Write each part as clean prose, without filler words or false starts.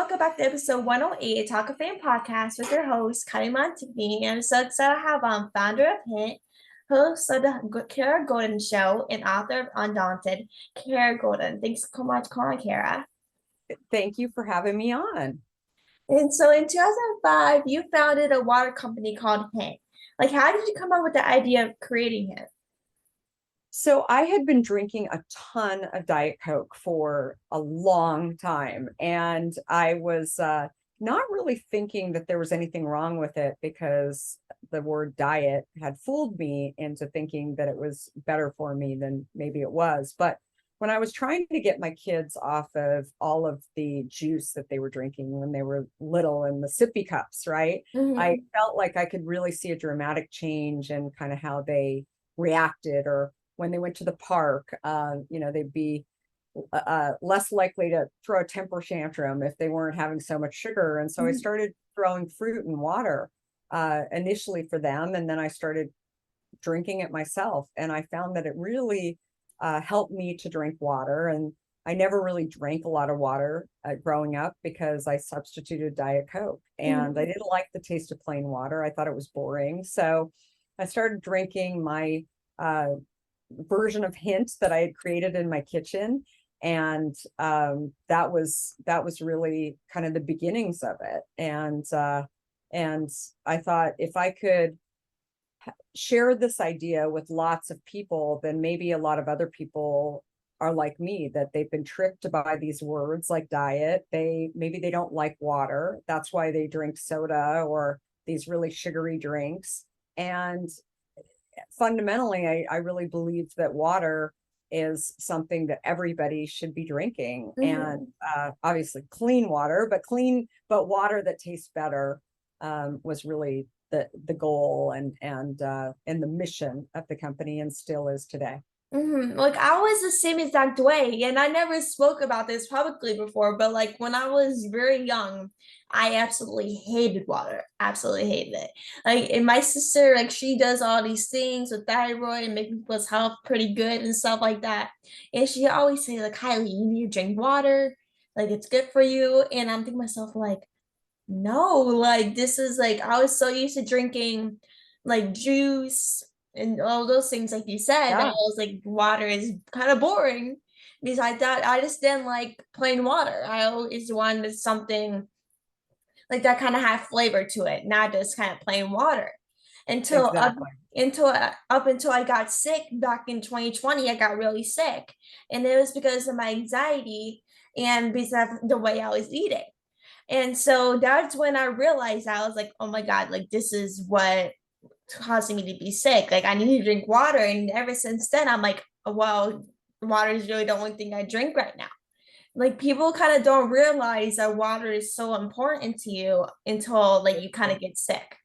welcome back to episode 108 of Talkoffamepod with your host, Kyliemontigney. And I'm so excited to have founder of Hint, host of the Kara Goldin Show, and author of Undaunted, Kara Goldin. Thanks so much for calling, Kara. Thank you for having me on. And so in 2005, you founded a water company called Hint. Like, how did you come up with the idea of creating Hint? So I had been drinking a ton of Diet Coke for a long time, and I was not really thinking that there was anything wrong with it because the word diet had fooled me into thinking that it was better for me than maybe it was. But when I was trying to get my kids off of all of the juice that they were drinking when they were little in the sippy cups, right? I Mm-hmm. felt like I could really see a dramatic change in kind of how they reacted, or when they went to the park, they'd be less likely to throw a temper tantrum if they weren't having so much sugar. And so I started throwing fruit and water initially for them. And then I started drinking it myself. And I found that it really helped me to drink water. And I never really drank a lot of water growing up because I substituted Diet Coke. And I Mm-hmm. didn't like the taste of plain water. I thought it was boring. So I started drinking my version of Hint that I had created in my kitchen. And that was really kind of the beginnings of it. And I thought if I could share this idea with lots of people, then maybe a lot of other people are like me, that they've been tricked by these words like diet. Maybe they don't like water. That's why they drink soda or these really sugary drinks. And fundamentally, I really believe that water is something that everybody should be drinking, and Mm-hmm. obviously clean water, but water that tastes better was really the goal and the mission of the company, and still is today. Like I was the same exact way, and I never spoke about this publicly before, but like when I was very young, I absolutely hated water. Absolutely hated it. Like, and my sister, like she does all these things with thyroid and make people's health pretty good and stuff like that. And she always say, like, Kylie, you need to drink water, like it's good for you. And I'm thinking to myself, like, no, like this is like I was so used to drinking like juice and all those things, like you said, that I Yeah, was like water is kind of boring because I thought I just didn't like plain water. I always wanted something like that kind of had flavor to it, not just kind of plain water. Until up exactly. until I got sick back in 2020, I got really sick, and it was because of my anxiety and because of the way I was eating. And so that's when I realized I was like, oh my God, like this is what causing me to be sick. Like I need to drink water. And ever since then, I'm like, oh, well, water is really the only thing I drink right now. Like people kind of don't realize that water is so important to you until like you kind of get sick.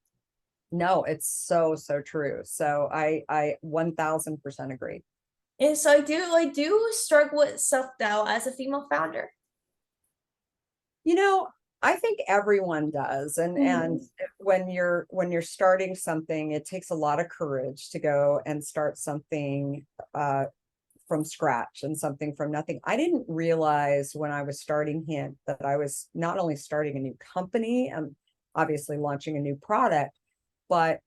No, it's so true. So I 1000% agree. And so I do struggle with self-doubt as a female founder. You know, I think everyone does. And Mhm. when you're starting something, it takes a lot of courage to go and start something from scratch and something from nothing. I didn't realize when I was starting Hint that I was not only starting a new company and obviously launching a new product, but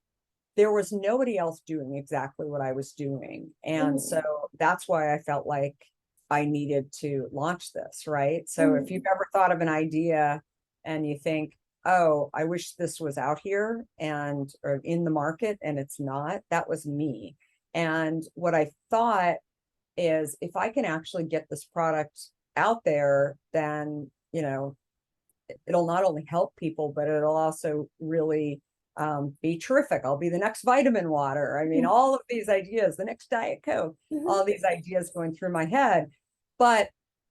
there was nobody else doing exactly what I was doing. And so Mhm. that's why I felt like I needed to launch this, right? So if you've Mhm. ever thought of an idea and you think, oh, I wish this was out here and or in the market, and it's not, that was me. And what I thought is if I can actually get this product out there, then, it'll not only help people, but it'll also really be terrific. I'll be the next vitamin water. I mean, Mhm. all of these ideas, the next Diet Coke, all these ideas going through my head. But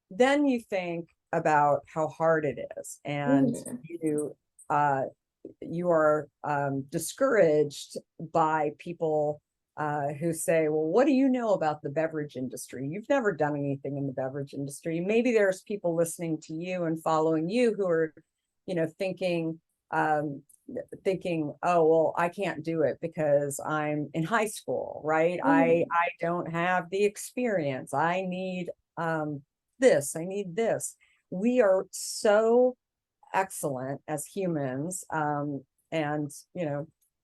then you think about how hard it is, and Mhm. uh, you are discouraged by people who say, well, what do you know about the beverage industry? You've never done anything in the beverage industry. Maybe there's people listening to you and following you who are, thinking, um, oh, well, I can't do it because I'm in high school, right? Mhm. I don't have the experience. I need this, I need this. We are so excellent as humans. And,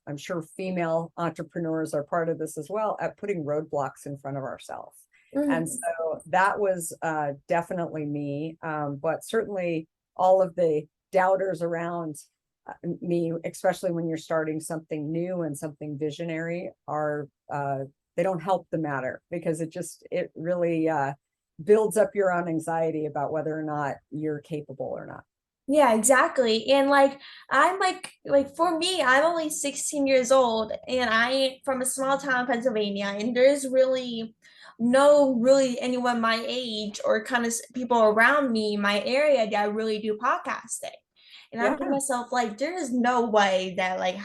I'm sure female entrepreneurs are part of this as well, at putting roadblocks in front of ourselves. And Mhm. so that was definitely me. But certainly all of the doubters around me, especially when you're starting something new and something visionary, are they don't help the matter, because it really builds up your own anxiety about whether or not you're capable or not. Yeah, exactly. And like I'm like for me, I'm only 16 years old and I from a small town in Pennsylvania, and there's really no really anyone my age or kind of people around me, my area that really do podcasting. And I'm thinking to Yeah, myself, like, there is no way that like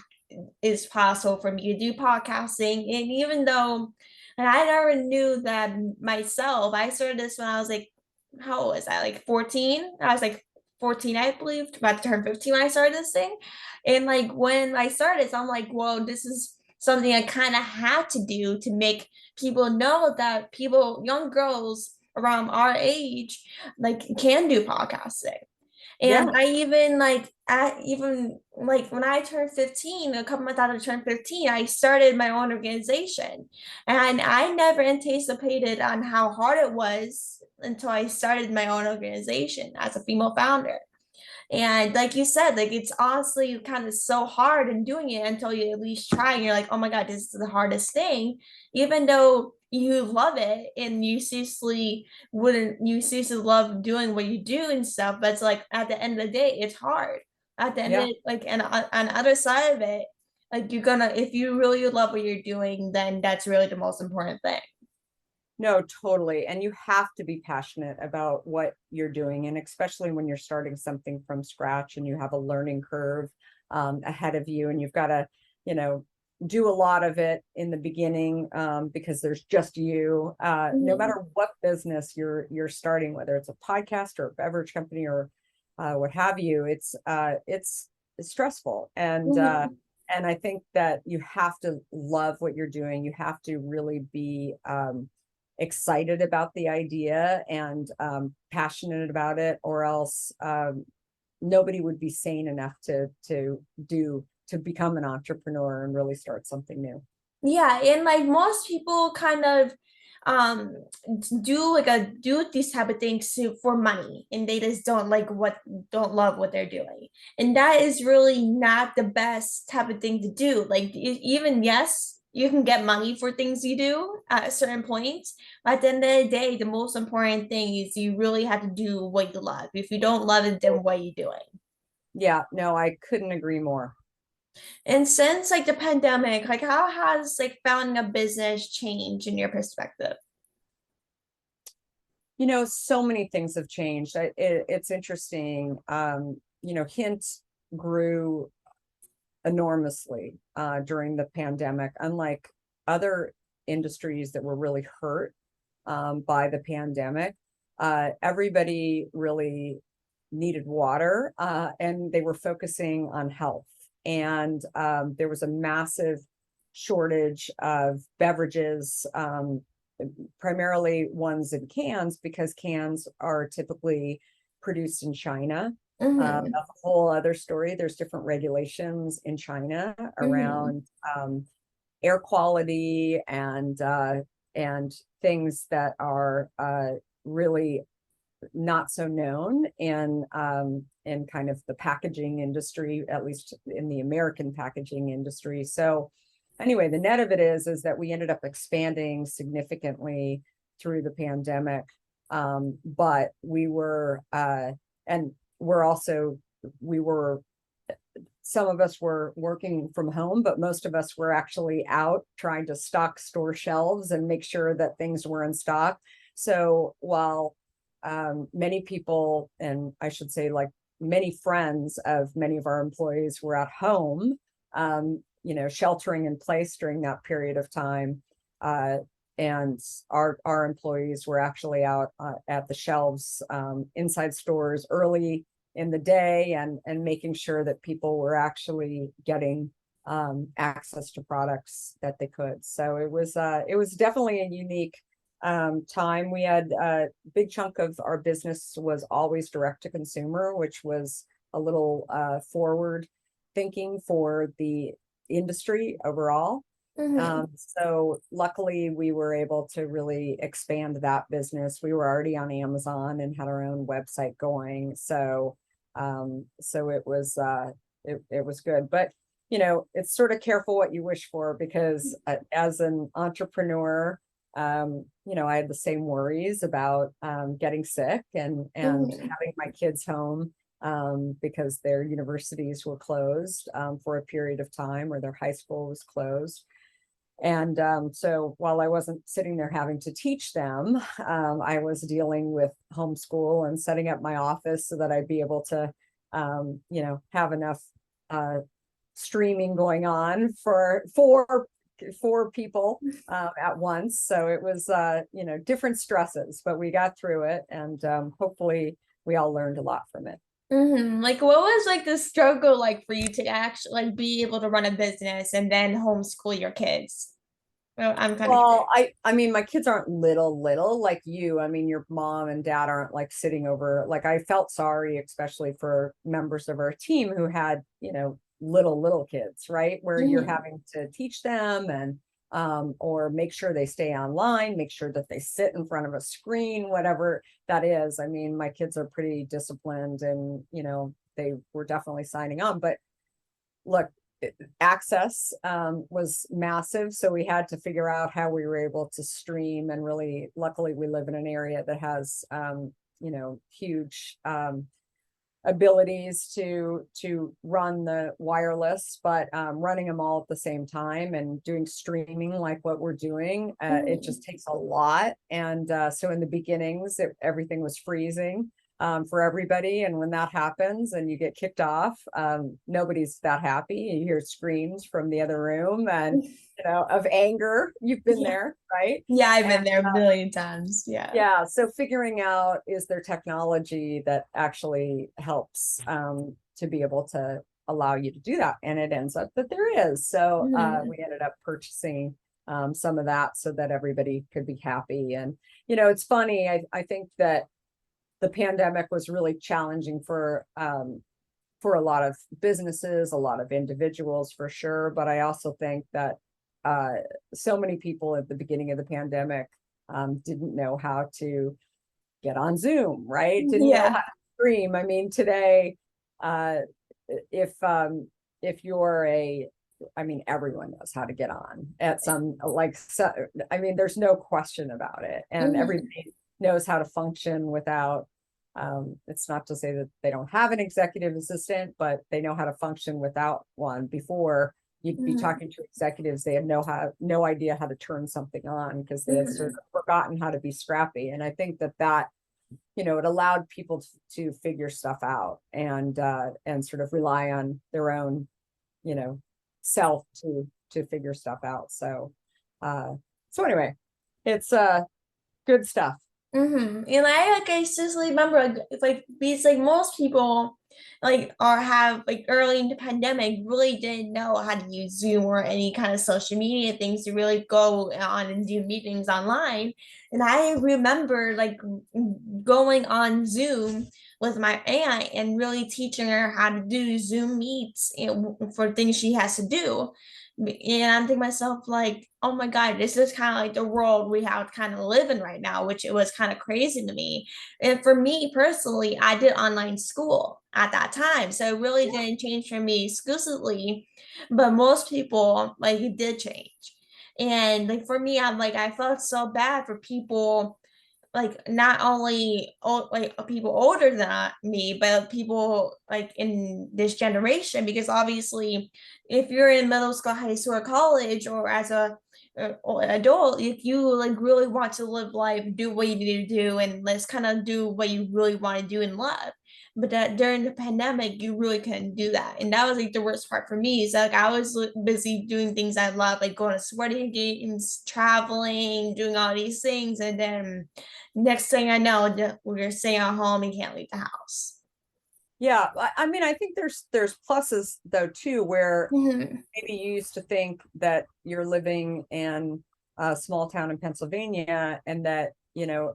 is possible for me to do podcasting. And even though and I never knew that myself, I started this when I was like, how old was I? Like 14? I was like 14, I believe, about to turn 15 when I started this thing. And like when I started, so I'm like, well, this is something I kind of had to do to make people know that people, young girls around our age, like can do podcasting. And yeah, I even like when I turned 15, a couple months after I turned 15, I started my own organization. And I never anticipated on how hard it was until I started my own organization as a female founder. And like you said, like it's honestly kind of so hard in doing it until you at least try and you're like, oh my God, this is the hardest thing. Even though you love it and you seriously love doing what you do and stuff, but it's like at the end of the day, it's hard. At the end of yeah. it, like and on the other side of it, like you're gonna if you really love what you're doing, then that's really the most important thing. No, totally. And you have to be passionate about what you're doing. And especially when you're starting something from scratch and you have a learning curve ahead of you, and you've got to, you know, do a lot of it in the beginning, because there's just you. No Mhm. matter what business you're starting, whether it's a podcast or a beverage company or what have you, it's stressful. Mhm. And I think that you have to love what you're doing. You have to really be excited about the idea and passionate about it, or else nobody would be sane enough to become an entrepreneur and really start something new. Yeah, and like most people kind of um do these type of things for money and they just don't love what they're doing. And that is really not the best type of thing to do. Like even yes, you can get money for things you do at a certain point, but at the end of the day, the most important thing is you really have to do what you love. If you don't love it, then what are you doing? Yeah, no, I couldn't agree more. And since like the pandemic, like how has like founding a business changed in your perspective? So many things have changed. It's interesting. Hint grew enormously during the pandemic, unlike other industries that were really hurt by the pandemic. Everybody really needed water, and they were focusing on health. And there was a massive shortage of beverages, primarily ones in cans, because cans are typically produced in China. Mm-hmm. That's a whole other story. There's different regulations in China Mm-hmm. around air quality and things that are really not so known in kind of the packaging industry, at least in the American packaging industry. So anyway, the net of it is that we ended up expanding significantly through the pandemic. But and we're also we were some of us were working from home, but most of us were actually out trying to stock store shelves and make sure that things were in stock. So while many people, and I should say like many friends of many of our employees were at home, sheltering in place during that period of time, and our employees were actually out at the shelves inside stores early in the day, and making sure that people were actually getting access to products that they could. So it was definitely a unique time. We had a big chunk of our business was always direct to consumer, which was a little forward thinking for the industry overall. So luckily we were able to really expand that business. We were already on Amazon and had our own website going. So it was good. But it's sort of careful what you wish for, because as an entrepreneur, I had the same worries about getting sick and having my kids home because their universities were closed for a period of time, or their high school was closed. And so while I wasn't sitting there having to teach them, I was dealing with homeschool and setting up my office so that I'd be able to, have enough streaming going on for four people at once. So it was, different stresses, but we got through it, and hopefully we all learned a lot from it. Like, what was like the struggle like for you to actually like be able to run a business and then homeschool your kids? Well, I'm kind of Well, I mean, my kids aren't little like you. I mean, your mom and dad aren't like sitting over, like, I felt sorry, especially for members of our team who had, little kids, right? Where you're curious. having to teach them and or make sure they stay online, make sure that they sit in front of a screen, whatever that is. I mean, my kids are pretty disciplined, and they were definitely signing on. But look, access was massive, so we had to figure out how we were able to stream. And really, luckily, we live in an area that has huge abilities to run the wireless, but running them all at the same time and doing streaming like what we're doing, it just takes a lot. And so in the beginnings, everything was freezing for everybody. And when that happens and you get kicked off, nobody's that happy. You hear screams from the other room, and of anger. You've been Yeah. there, right? Yeah, I've And been there a million times. Yeah. yeah, so figuring out, is there technology that actually helps to be able to allow you to do that? And it ends up that there is. So Mhm. we ended up purchasing some of that so that everybody could be happy. And it's funny, I think that the pandemic was really challenging for a lot of businesses, a lot of individuals, for sure. But I also think that so many people at the beginning of the pandemic didn't know how to get on Zoom, right? Didn't know how Yeah. to stream. I mean, today, uh, if you're I mean, everyone knows how to get on at some, like, so, I mean, there's no question about it, and Mhm. everybody knows how to function without. It's not to say that they don't have an executive assistant, but they know how to function without one. Before, you'd be Mhm. talking to executives, they had no idea how to turn something on, because they had sort Mhm. of forgotten how to be scrappy. And I think that it allowed people to figure stuff out, and sort of rely on their own, you know, self to figure stuff out. So anyway, it's good stuff. And I seriously remember like it's like because like most people like are have like early in the pandemic really didn't know how to use Zoom or any kind of social media things to really go on and do meetings online. And I remember like going on Zoom with my aunt and really teaching her how to do Zoom meets for things she has to do. And I'm thinking myself like, oh my God, this is kind of like the world we have kind of live in right now, which it was kind of crazy to me. And for me personally, I did online school at that time. So it really didn't change for me exclusively, but most people like it did change. And like for me, I'm like I felt so bad for people like not only like people older than me, but people like in this generation, because obviously if you're in middle school, high school, or college, or as a or adult, if you like really want to live life, do what you need to do, and let's kind of do what you really want to do in love. But that during the pandemic, you really couldn't do that, and that was like the worst part for me. Is like I was busy doing things I love, like going to sporting games, traveling, doing all these things, and then next thing I know, we're staying at home and can't leave the house. Yeah, I mean, I think there's pluses though too, where Mhm. maybe you used to think that you're living in a small town in Pennsylvania, and that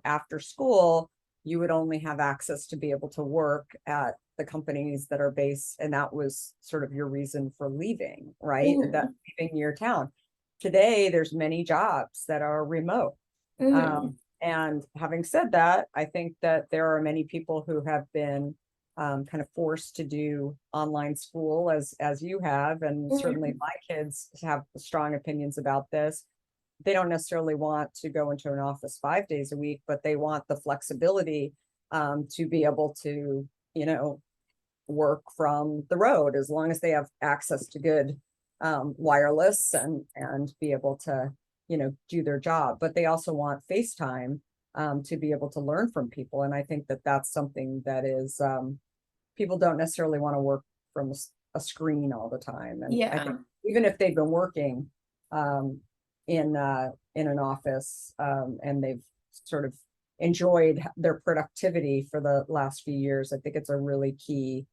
after school you would only have access to be able to work at the companies that are based, and that was sort of your reason for leaving, right? That Mhm. leaving your town. Today, there's many jobs that are remote. Mhm. And having said that, I think that there are many people who have been kind of forced to do online school as you have, and certainly Mhm. my kids have strong opinions about this. They don't necessarily want to go into an office 5 days a week, but they want the flexibility to be able to, you know, work from the road as long as they have access to good wireless and be able to, you know, do their job. But they also want FaceTime to be able to learn from people. And I think that that's something that is people don't necessarily want to work from a screen all the time. And I think Yeah. even if they've been working um, in an office and they've sort of enjoyed their productivity for the last few years, I think it's a really key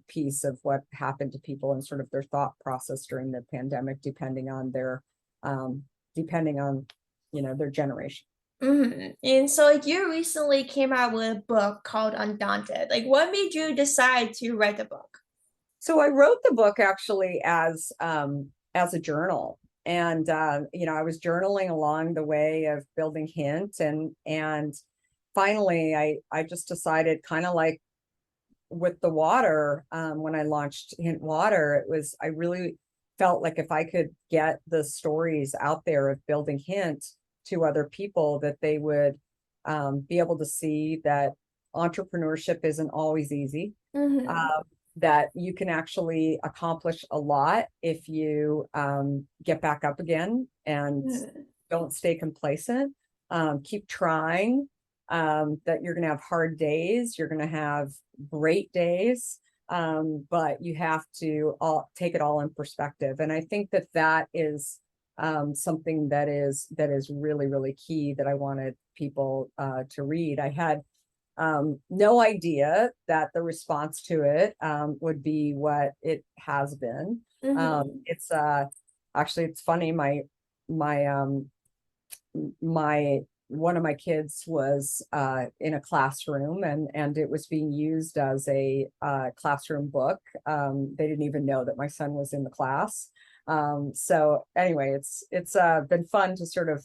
piece of what happened to people and sort of their thought process during the pandemic, depending on their um, depending on, you know, their generation. And so like you recently came out with a book called Undaunted. Like what made you decide to write the book? So I wrote the book actually as a journal. And you know, I was journaling along the way of building Hint, and finally I just decided, kind of like with the water, when I launched Hint Water, it was, I really felt like if I could get the stories out there of building Hint to other people, that they would be able to see that entrepreneurship isn't always easy, Mm-hmm. um, that you can actually accomplish a lot if you get back up again and don't stay complacent. Keep trying. That you're going to have hard days, you're going to have great days, but you have to take it all in perspective. And I think that that is something that is really, really key, that I wanted people to read. I had no idea that the response to it would be what it has been. Mm-hmm. It's actually, it's funny. My my one of my kids was in a classroom, and it was being used as a classroom book. They didn't even know that my son was in the class. So anyway, it's been fun to sort of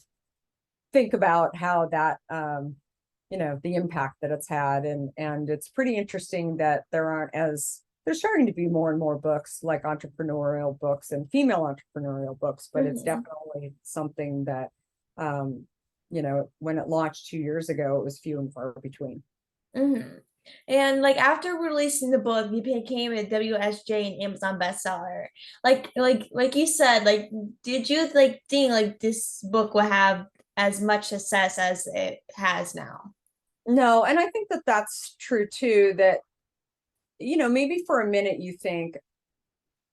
think about how that you know, the impact that it's had. And it's pretty interesting that there's starting to be more and more books, like entrepreneurial books and female entrepreneurial books, but it's Mm-hmm. definitely something that um you know, when it launched 2 years ago, it was few and far between. Mm-hmm. And like after releasing the book, you became a WSJ and Amazon bestseller. Like you said, like did you like think like this book will have as much success as it has now? No, and I think that that's true too, that, you know, maybe for a minute you think,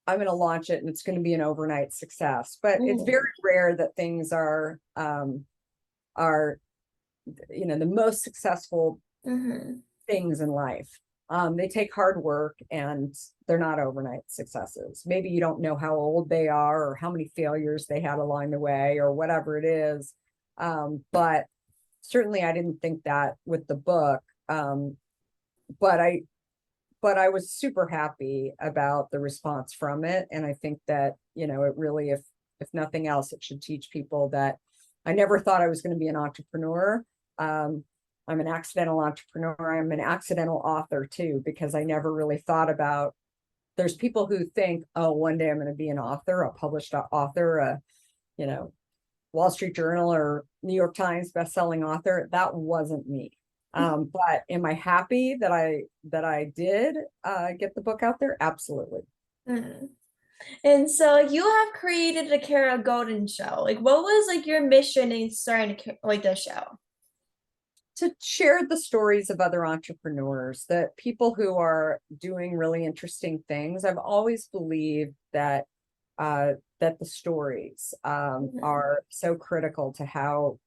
I'm going to launch it and it's going to be an overnight success, but it's very Mm-hmm. rare that things are, you know, the most successful Mm-hmm. things in life. They take hard work, and they're not overnight successes. Maybe you don't know how old they are or how many failures they had along the way or whatever it is. But certainly I didn't think that with the book. But I was super happy about the response from it. And I think that, you know, it really, if nothing else, it should teach people that I never thought I was going to be an entrepreneur. Um, I'm an accidental entrepreneur. I'm an accidental author too, because I never really thought about, there's people who think, oh, one day I'm going to be an author, a published author, you know, Wall Street Journal or New York Times bestselling author. That wasn't me. But am I happy that I did get the book out there? Absolutely. Mm-hmm. And so you have created the Kara Golden show. Like what was like your mission in starting like the show? To share the stories of other entrepreneurs, that people who are doing really interesting things. I've always believed that the stories Mm-hmm. are so critical to how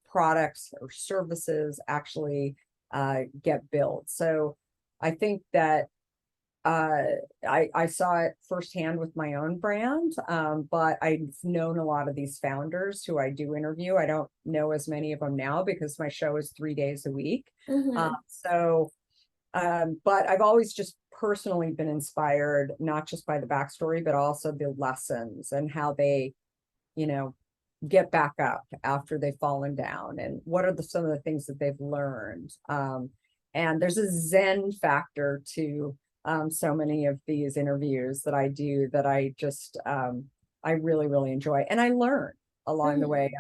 products or services actually get built. So I think that I saw it firsthand with my own brand, but I've known a lot of these founders who I do interview. I don't know as many of them now because my show is 3 days a week. Mm-hmm. But I've always just personally been inspired, not just by the backstory, but also the lessons and how they, you know, get back up after they've fallen down, and what are some of the things that they've learned. And there's a Zen factor to so many of these interviews that I do that I really, really enjoy. And I learn along the way.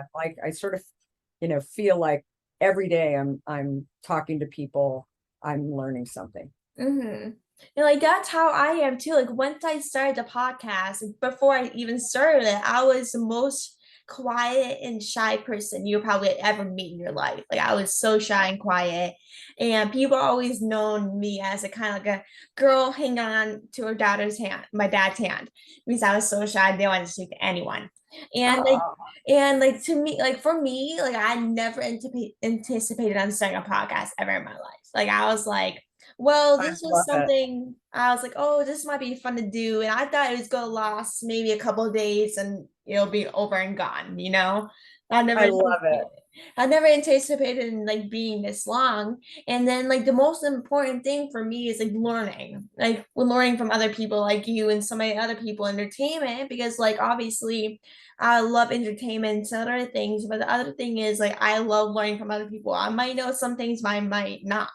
I sort of, feel like every day I'm talking to people, I'm learning something. Mm-hmm. And like that's how I am too. Like once I started the podcast, like, before I even started it, I was the most quiet and shy person you probably ever meet in your life. Like I was so shy and quiet, and people always known me as a kind of like a girl hanging on to her daughter's hand, my dad's hand, because I was so shy. I didn't want to speak to anyone, and like. Oh, And like to me, like for me, like I never anticipated on starting a podcast ever in my life. Like I was like, well, I this was love it. something I was like, oh, this might be fun to do. And I thought it was gonna last maybe a couple of days and it'll be over and gone, you know? I never I love it. anticipated I never anticipated in like being this long. And then like the most important thing for me is like learning. Like we're learning from other people like you and so many other people entertainment because like obviously I love entertainment and other things, but the other thing is like I love learning from other people. I might know some things, but I might not.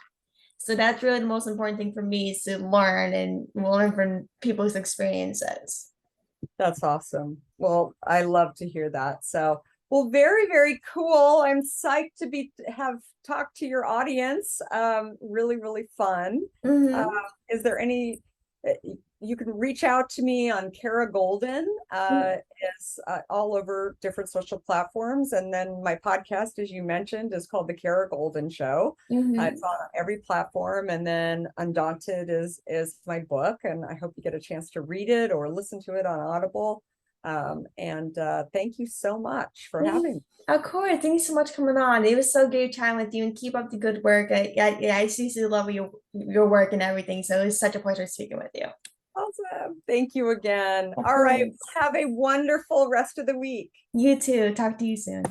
So that's really the most important thing for me is to learn and learn from people's experiences. That's awesome. Well, I love to hear that. So, well, very, very cool. I'm psyched to have talked to your audience. Really, really fun. Uh, Mm-hmm. is there any, uh, you can reach out to me on Kara Goldin, is all over different social platforms. And then my podcast, as you mentioned, is called The Kara Goldin Show. Mm-hmm. It's on every platform. And then Undaunted is my book, and I hope you get a chance to read it or listen to it on Audible. And thank you so much for having me. Of course. Thank you so much for coming on. It was so great chatting with you and keep up the good work. I seriously love your work and everything. So it was such a pleasure speaking with you. Awesome. Thank you again. Of All right. course. Have a wonderful rest of the week. You too. Talk to you soon.